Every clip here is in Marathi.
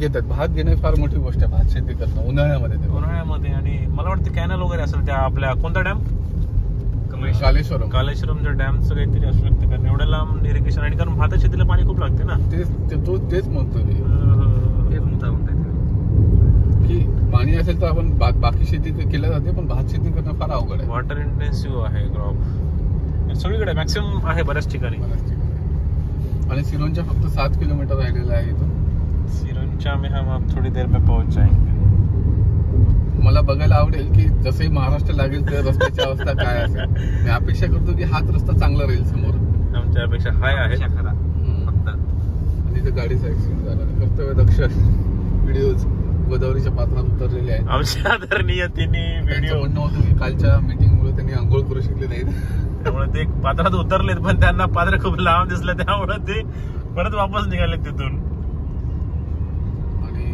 घेतात. भात घेणे फार मोठी गोष्ट आहे, भात शेती करणं उन्हाळ्यामध्ये. आणि मला वाटतं कॅनल वगैरे असेल त्या आपल्या कोणता डॅम, कालेश्वरमच्या डॅमचं काहीतरी असू शकतं. कारण एवढ्या लांब इरिगेशन, आणि कारण भाता शेतीला पाणी खूप लागते ना. तेच म्हणतो मी, तेच मुद्दा म्हणताय की पाणी असेल तर आपण बाकी शेती केल्या जाते, पण भात शेती करणं फार अवघड आहे. वॉटर इंटेन्सिव्ह आहे क्रॉप सगळीकडे, मॅक्सिमम आहे बऱ्याच ठिकाणी. आणि सिरोंचा फक्त 7 किलोमीटर राहिलेला आहे इथून. सिरोंचा में हम अब थोडी देर में पहुंच जाएंगे. मला बघायला आवडेल की जसंही महाराष्ट्र लागेल त्या रस्त्याची अवस्था काय असेल. मी अपेक्षा करतो की हाच रस्ता चांगला राहील समोर. आमच्या अपेक्षा हाय आहे खरा फक्त. आणि इथे गाडीचा ऍक्सिडेंट झाला. कर्तव्य दक्ष व्हिडिओज गोदावरीच्या पात्रात उतरलेले आहेत. आमच्या आदरणीय तिने व्हिडिओ म्हणणं होतं की कालच्या मीटिंग मुळे त्यांनी आंघोळ करू शकले नाहीत, त्यामुळे ते पात्रात उतरलेत, पण त्यांना पात्र खूप लांब दिसलं, त्यामुळे ते परत वापस निघाले तिथून. आणि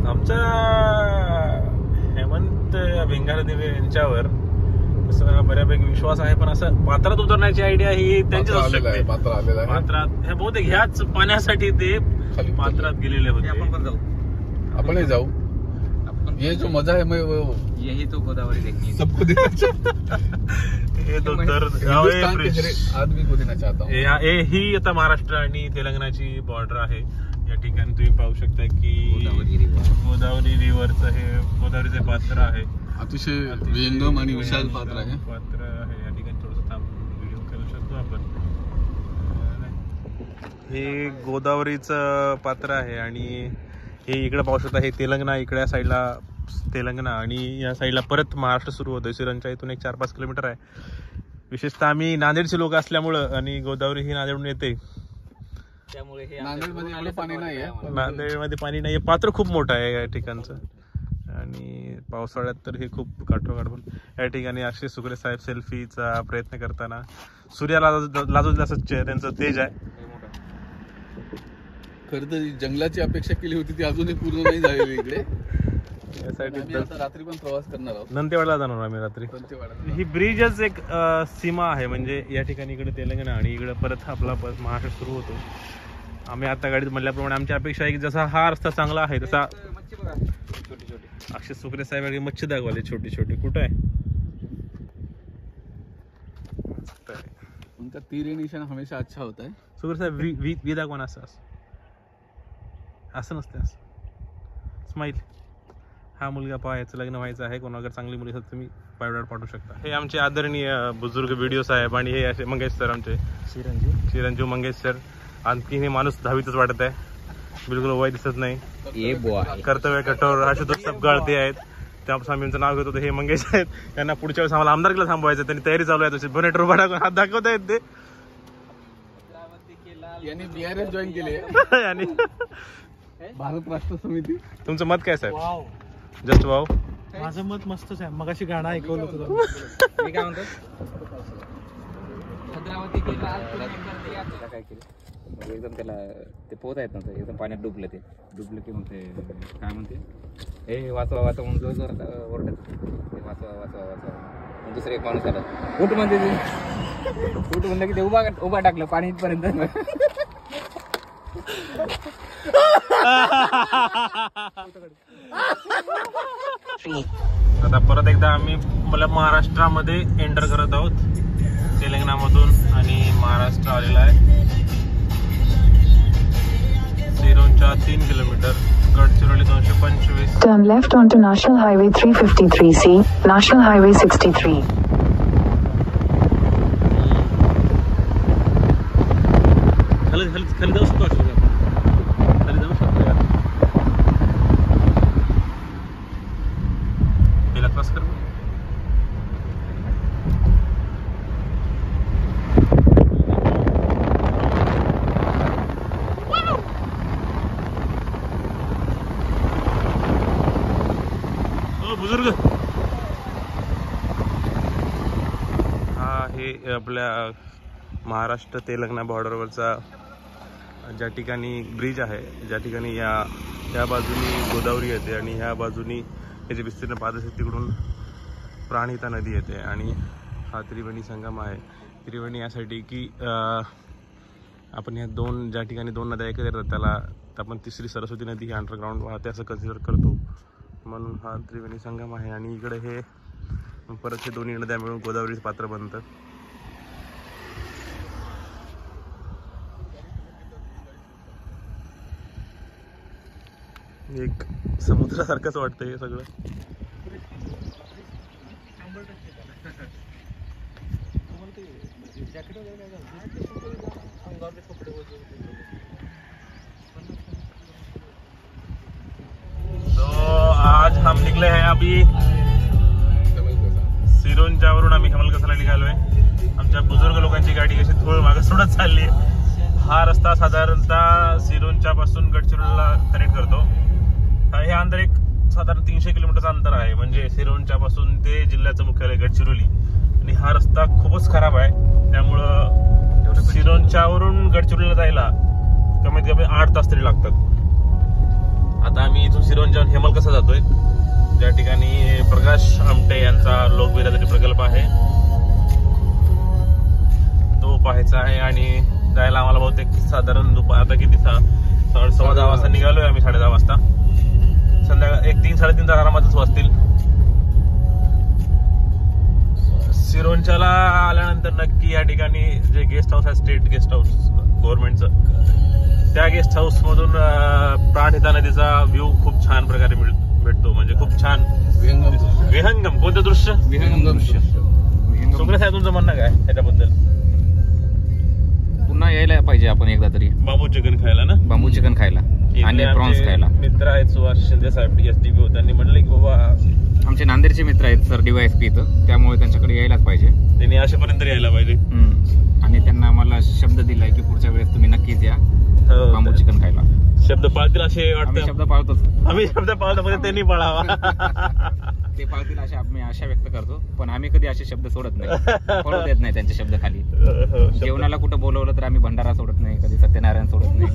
आमचा हेमंत भिंगारदेवी यांच्यावर बऱ्यापैकी विश्वास आहे, पण असं पात्रात उतरण्याची आयडिया ही त्यांचीच असू शकते. पात्र आलेला आहे पात्रात हे बहुतेक ह्याच पाण्यासाठी ते पात्रात गेलेले होते. आपणही जाऊ. ये जो मजा है, मैं यही तो गोदावरी देखनी सबको देना चाहता आदमी को देना चाहता हूँ. ही आता महाराष्ट्र आणि तेलंगणाची बॉर्डर आहे. या ठिकाणी तुम्ही पाहू शकता की गोदावरी रिव्हरचं हे गोदावरीचे पात्र आहे. अतिशय विहंगम आणि विशाल पात्र आहे. या ठिकाणी थोडंसं थांब व्हिडिओ करू शकतो आपण. हे गोदावरीचं पात्र आहे आणि हे इकडे पाहू शकता. हे तेलंगणा, इकडे साईडला तेलंगणा आणि या साईडला परत महाराष्ट्र सुरू होतोय. सिरंच्या इथून एक 4-5 किलोमीटर आहे. विशेषतः आम्ही नांदेडचे लोक असल्यामुळं आणि गोदावरी ही नांदेडून येते, त्यामुळे नांदेडमध्ये पाणी नाहीये. नांदेडमध्ये पाणी नाहीये. पात्र खूप मोठं आहे या ठिकाणचं. आणि पावसाळ्यात तर हे खूप काठोकाठ. पण या ठिकाणी अक्षय सुकरे साहेब सेल्फीचा प्रयत्न करताना सूर्याला लाजून असं त्यांचं तेज आहे. खरं तर जंगलाची अपेक्षा केली होती ती अजूनही पूर्ण नाही झालेली इकडे. रात्री पण प्रवास करणार आहोत. नंतेवाडला जाणार आम्ही रात्री. ही ब्रिजच एक सीमा आहे, म्हणजे या ठिकाणी इकडे तेलंगणा आणि इकडे परत आपला महाराष्ट्र सुरू होतो. आम्ही आता गाडीत म्हणल्याप्रमाणे आमची अपेक्षा आहे की जसा हा रस्ता चांगला आहे तसा अक्षय सुकरे साहेब मच्छी दाखवाले छोटी छोटी. कुठं आहे उनका तीर निशाण हमेशा अच्छा होता है. सुकरे साहेब वी दाखवा ना. असं नसते, असं स्माईल. हा मुलगा पहा, याचं लग्न व्हायचं आहे. कोणाकडे चांगली मुली असेल तुम्ही बायोडाटा पाठवू शकता. हे आमचे आदरणीय बुजुर्ग व्हिडिओ साहेब आणि हे असे मंगेश सर, आमचे चिरंजीव मंगेश सर. आणखी हे माणूस 10वीतच वाटत आहे, बिलकुल वय दिसत नाही. कर्तव्य कठोर आशुतोष सपकाळ ते आहेत. त्यापासून आम्ही नाव घेतो. हे मंगेश आहेत. त्यांना पुढच्या वेळेस आम्हाला आमदारकीला थांबवायचं, त्यांनी तयारी चालू आहे. तशी बोनेटर उभा टाकून हात दाखवत आहेत ते. यांनी BRS जॉईन केले आणि भारत राष्ट्र समिती. तुमचं मत काय साहेब? Just wow. माझं मत मस्तच आहे. मगाशी गाणं ऐकवलं होतं. मी काय म्हणतो, भद्रावती काय केलं एकदम त्याला ते पोहत आहेत नव्हतं, एकदम पाण्यात डुबलं की म्हणते काय म्हणते, हे वाचवा वाचवा म्हणून जोर जोरात ओरडत, हे वाचवा वाचवा वाचवा. दुसरे एक माणूस आला, उठ म्हणते ते, उठ म्हणलं की ते उभा टाकलं पाणी इथपर्यंत. आता परत एकदा आम्ही महाराष्ट्रामध्ये एंटर करत आहोत. तेलंगणामधून आणि महाराष्ट्र आलेला आहे. Sironcha 3 kilometre, Gadchiroli 225. Turn left onto National Highway 353C, National Highway 63. खाली जाऊ शकतो, खाली जाऊ शकतो यार. पहिला क्रॉस कर. बुजुर्ग हा हे आपल्या महाराष्ट्र तेलंगणा बॉर्डरवरचा ज्या ठिकाणी ब्रिज आहे, ज्या ठिकाणी या बाजूनी गोदावरी येते आणि ह्या बाजूनी याचे विस्तीर्ण पादशेतीकडून प्राणहिता नदी येते आणि हा त्रिवेणी संगम आहे. त्रिवेणी यासाठी की आपण ह्या ज्या ठिकाणी 2 नद्या एकत्र येतात त्याला आपण तिसरी सरस्वती नदी ही अंडरग्राऊंड वाहते असं कन्सिडर करतो, म्हणून हा त्रिवेणी संगम आहे. आणि इकडे हे परत हे दोन्ही नद्या मिळून गोदावरीचं पात्र बनतं. एक समुद्रासारखंच वाटतं हे सगळं. तो आज हम निकले हैं अभी सिरोंचावरून आम्ही हेमलकसाला निघालोय. आमच्या बुजुर्ग लोकांची गाडी कशी थोडी मागे सोडत चालली. हा रस्ता साधारणतः सिरोंचा पासून गडचिरोलीला कनेक्ट करतो. हे अंतर एक साधारण 300 किलोमीटरचं अंतर आहे, म्हणजे सिरोंचा पासून ते जिल्ह्याचं मुख्यालय गडचिरोली. आणि हा रस्ता खूपच खराब आहे, त्यामुळं सिरोंचावरून गडचिरोलीला जायला कमीत कमी 8 तास तरी लागतात. आता आम्ही इथून सिरोंचावरून हेमलकसा जातोय, ज्या ठिकाणी प्रकाश आमटे यांचा लोकबिरादरी प्रकल्प आहे तो पाहायचा आहे. आणि जायला आम्हाला बहुतेक साधारण आता किती 10:15 वाजता निघालोय आम्ही, 10:30 वाजता. संध्याकाळ 3-3.5 तास आरामातच वाजतील. सिरोंचाला आल्यानंतर नक्की या ठिकाणी जे गेस्ट हाऊस आहे, स्टेट गेस्ट हाऊस गव्हर्नमेंटचं, त्या गेस्ट हाऊस मधून प्राणहिता नदीचा व्ह्यू खूप छान प्रकारे भेटतो. म्हणजे खूप छान विहंगम. कोणतं दृश्य? विहंगम दृश्य. सुग्र साहेब तुमचं म्हणणं काय त्याच्याबद्दल? पुन्हा यायला पाहिजे आपण एकदा तरी बांबू चिकन खायला ना, बांबू चिकन खायला आणि प्रॉन्स खायला. मित्र आहेत सुभाष शिंदे साहेब SDPO, त्यांनी म्हटले की बाबा आमचे नांदेडचे मित्र आहेत सर DYSP इथं, त्यामुळे त्यांच्याकडे यायलाच पाहिजे. त्यांनी अशापर्यंत यायला पाहिजे. आणि त्यांना मला शब्द दिलाय की पुढच्या वेळेस तुम्ही नक्कीच या बांबू चिकन खायला. शब्द पाळतील असे वाटतं. शब्द पाळतोच आम्ही शब्द पाळतो, म्हणजे त्यांनी पाळावा. ते पाळतील अशा आम्ही आशा व्यक्त करतो, पण आम्ही कधी असे शब्द सोडत नाही, पडू देत नाही त्यांचे शब्द खाली. जेवणाला कुठं बोलवलं तर आम्ही भंडारा सोडत नाही, कधी सत्यनारायण सोडत नाही.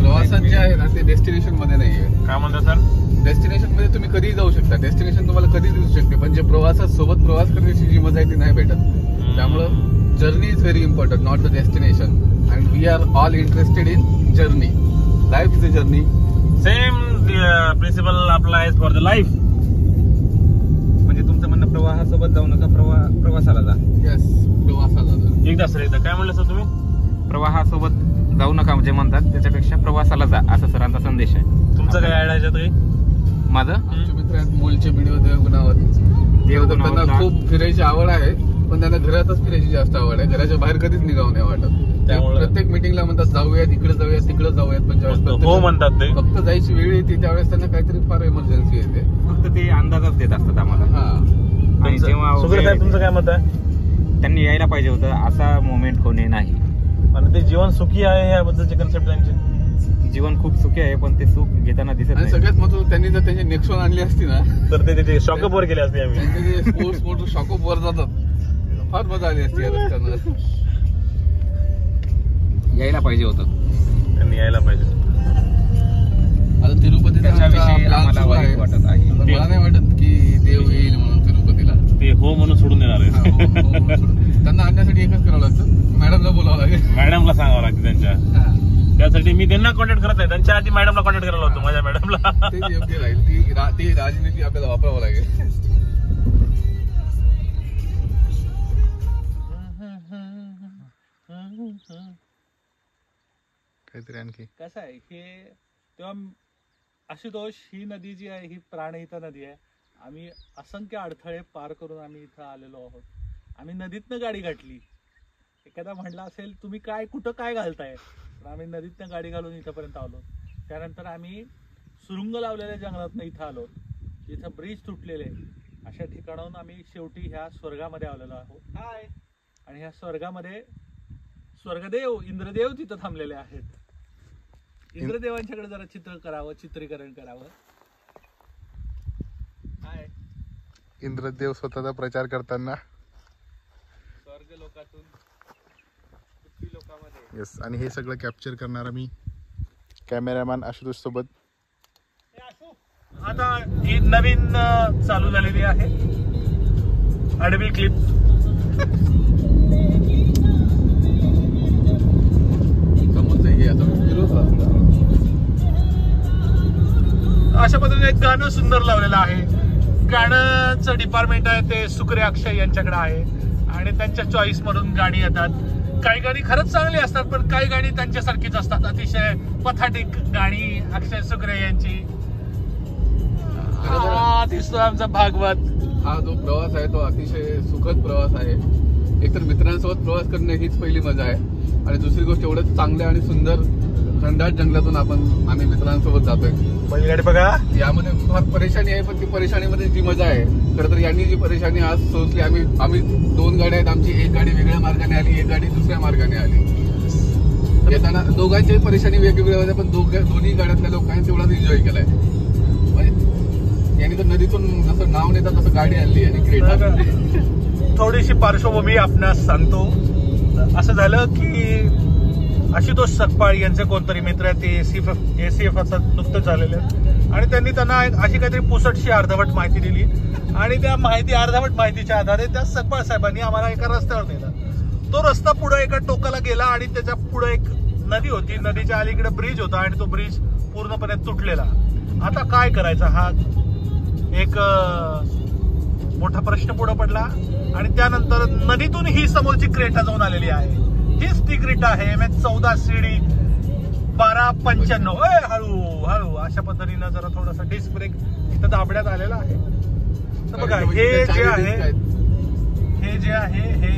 प्रवासात जे आहे ना ते डेस्टिनेशन मध्ये नाहीये. काय म्हणता सर? डेस्टिनेशन मध्ये तुम्ही कधीही जाऊ शकता, डेस्टिनेशन तुम्हाला कधी दिसू शकते, पण जे प्रवासात सोबत प्रवास करण्याची जी मजा आहे ती नाही भेटत. त्यामुळं journey is very important, not the destination. And we are all interested in journey. Life is a journey. Same principle applies for the life. म्हणजे तुमचं म्हणणं प्रवाहासोबत जाऊ नका, प्रवासाला जा. येस, प्रवासाला जा. एकदा सर एकदा काय म्हणलं सर तुम्ही? प्रवाहासोबत जाऊ नका जे म्हणतात त्याच्यापेक्षा प्रवासाला जा, असा सरांचा संदेश आहे. तुमचं काय आयडिया याच्यात काही? माझं आमचे मित्र आहेत मूलचे व्हिडिओ देवगुणावत. त्यांना खूप फिरायची आवड आहे, पण त्यांना घरातच फिरायची जास्त आवड आहे. घराच्या बाहेर कधीच निघावं नाही वाटत. त्यामुळे प्रत्येक मिटिंगला म्हणतात जाऊयात, इकडे जाऊयात, तिकडे जाऊयात, पण ज्यावेळेस हो म्हणतात ते फक्त जायची वेळ येते त्यावेळेस त्यांना काहीतरी फार इमर्जन्सी येते. फक्त ते अंदाजच देत असतात आम्हाला. हा. आणि जेव्हा सुग्र साहेब तुमचं काय मत आहे? त्यांनी यायला पाहिजे होतं, असा मोमेंट होणे नाही. आणि ते जीवन सुखी आहे याबद्दलचे कन्सेप्ट त्यांचे. जीवन खूप सुखी आहे, पण ते सुख घेताना दिसत आणि नाही. सगळ्यात महत्त्वाचं त्यांनी जर त्यांची नेक्सॉन आणली असती ना तर ते त्याचे शॉकअप वर केले असते आम्ही. त्यांचे जे स्पोर्ट्स मोटर शॉकअप वर जातात, फार मजा आली असती या रस्त्यानं. यायला पाहिजे होतं. त्यांनी यायला पाहिजे. आता तिरुपतीचा त्याच्याविषयी प्लॅन आम्हाला सुरू आहे. वाईट वाटत आहे. आता मला नाही वाटत की देव येईल म्हणून तिरुपतीला. ते हो म्हणून सोडून देणार हा, आहे. हो, हो, म्हणून सोडून. त्यांना आणण्यासाठी एकच करावं लागतं, मॅडमला बोलावं लागेल. मॅडमला सांगावं लागतं त्यांच्या. हा. त्यासाठी मी त्यांना कॉन्टॅक्ट करत नाही, त्यांच्या आधी मॅडमला कॉन्टॅक्ट करायला होतो, माझ्या मॅडमला. ते योग्य राहील. ती राजनीती आपल्याला वापरावं लागेल. काहीतरी आणखी कसं आहे हे तेव्हा आशुतोष, ही नदी जी आहे ही प्राणहिता नदी आहे. आम्ही असंख्य अडथळे पार करून आम्ही इथं आलेलो आहोत. आम्ही नदीतनं गाडी घातली. एखादा म्हणला असेल तुम्ही काय कुठं काय घालताय, पण आम्ही नदीतनं गाडी घालून इथंपर्यंत आलो. त्यानंतर आम्ही सुरुंग लावलेल्या जंगलातनं इथं आलो, इथं ब्रिज तुटलेले. अशा ठिकाणाहून आम्ही शेवटी ह्या स्वर्गामध्ये आलेलो आहोत. आणि ह्या स्वर्गामध्ये स्वर्गदेव इंद्रदेव तिथं थांबलेले आहेत. इंद्रदेवांच्याकडे जरा चित्रीकरण करावं. हाय, इंद्रदेव स्वतःचा प्रचार करताना स्वर्ग लोकातून येस, आणि हे सगळं कॅप्चर करणारा मी कॅमेरामॅन आशुतोष सोबत. आता ही नवीन चालू झालेली आहे आडवी क्लिप. अशा पद्धतीने एक गाणं सुंदर लावलेलं आहे. गाण्याचं डिपार्टमेंट आहे ते सुक्रे अक्षय यांच्याकडे आहे आणि त्यांच्या चॉईस मधून गाणी येतात. काही गाणी खरंच चांगली असतात, पण काही गाणी त्यांच्यासारखीच असतात, अतिशय पथाटिक गाणी अक्षय सुक्रे यांची. दिसतो आमचा भागवत. हा जो प्रवास आहे तो अतिशय सुखद प्रवास आहे. एकतर मित्रांसोबत प्रवास करणं हीच पहिली मजा आहे, आणि दुसरी गोष्ट एवढं चांगल्या आणि सुंदर घनदाट जंगलातून आम्ही मित्रांसोबत जातोय. बैलगाडी बघा, यामध्ये फार परेशानी आहे, पण ती परेशानीमध्ये जी मजा आहे. खरं तर यांनी जी परेशानी आज सोचली, आम्ही 2 गाड्या आहेत आमची. एक गाडी वेगळ्या मार्गाने आली, एक गाडी दुसऱ्या मार्गाने आली. येताना दोघांची परेशानी वेगवेगळ्या होत्या, पण दोन्ही गाड्यातल्या लोकांनी तेवढाच एन्जॉय केलाय. म्हणजे यांनी तर नदीतून जसं नाव नेतात तसं गाडी आणली आणि क्रेटा. थोडीशी पार्श्वभूमी आपणास सांगतो. असं झालं की आशुतोष सकपाळ यांचे कोणतरी मित्र आहेत, ते ACF नुकतंच झालेले आहेत, आणि त्यांना अशी काहीतरी पुसटशी अर्धवट माहिती दिली, आणि त्या अर्धवट माहितीच्या आधारे त्या सकपाळ साहेबांनी आम्हाला एका रस्त्यावर नेला. तो रस्ता पुढे एका टोकाला गेला आणि त्याच्या पुढे एक नदी होती. नदीच्या अलीकडे ब्रिज होता आणि तो ब्रिज पूर्णपणे तुटलेला. आता काय करायचा हा एक मोठा प्रश्न पुढे पडला, आणि त्यानंतर नदीतून ही समोरची क्रेटा जाऊन आलेली आहे. हीच ती क्रेटा आहे MS14 CD 1295. हळू हळू अशा पद्धतीनं जरा थोडासा डिस्क ब्रेक इथं दाबण्यात आलेला आहे. तर बघा, हे जे आहे हे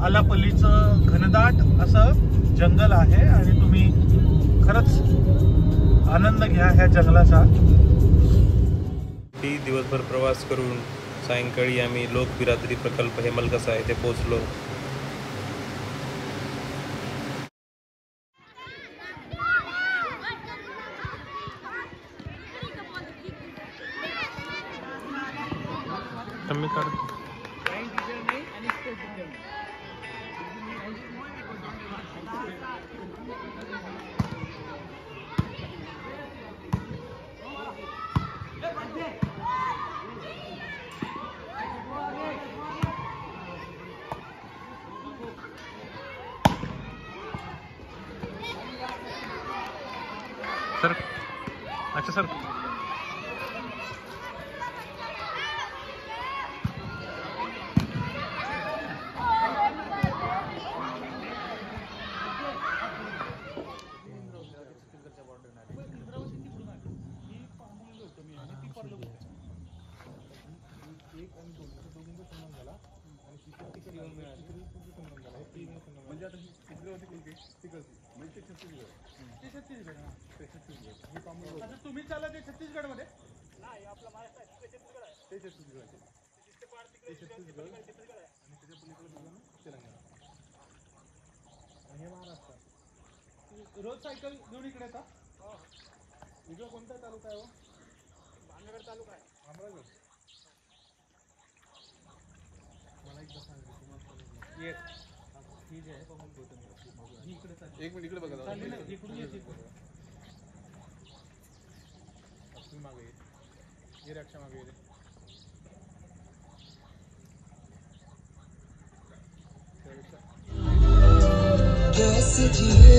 आलापल्लीचं घनदाट असं जंगल आहे, आणि तुम्ही खरंच आनंद घ्या ह्या जंगलाचा. दिवसभर प्रवास करून सायंकाळी आम्ही लोकबिरादरी प्रकल्प हेमलकसा येथे पोहोचलो. सर, अच्छा सर, तुम्ही चालला ते छत्तीसगड मध्ये नाही, आपला महाराष्ट्र छत्तीसगड आहे. ते छत्तीसगड आहे, छत्तीसगड आणि त्याच्या पलीकडे तेलंगणा आणि हे महाराष्ट्र. रोज सायकल घेऊन इकडे येतात. इकडं कोणता तालुका आहे? भामरागड तालुका आहे. भामरागड. मला एकदा सांगितलं येस ही जे आहे इकडे. एक मिनिट इकडे बघा, इकडून येते मागे ये रक्षा मागे ये. कैसे जिए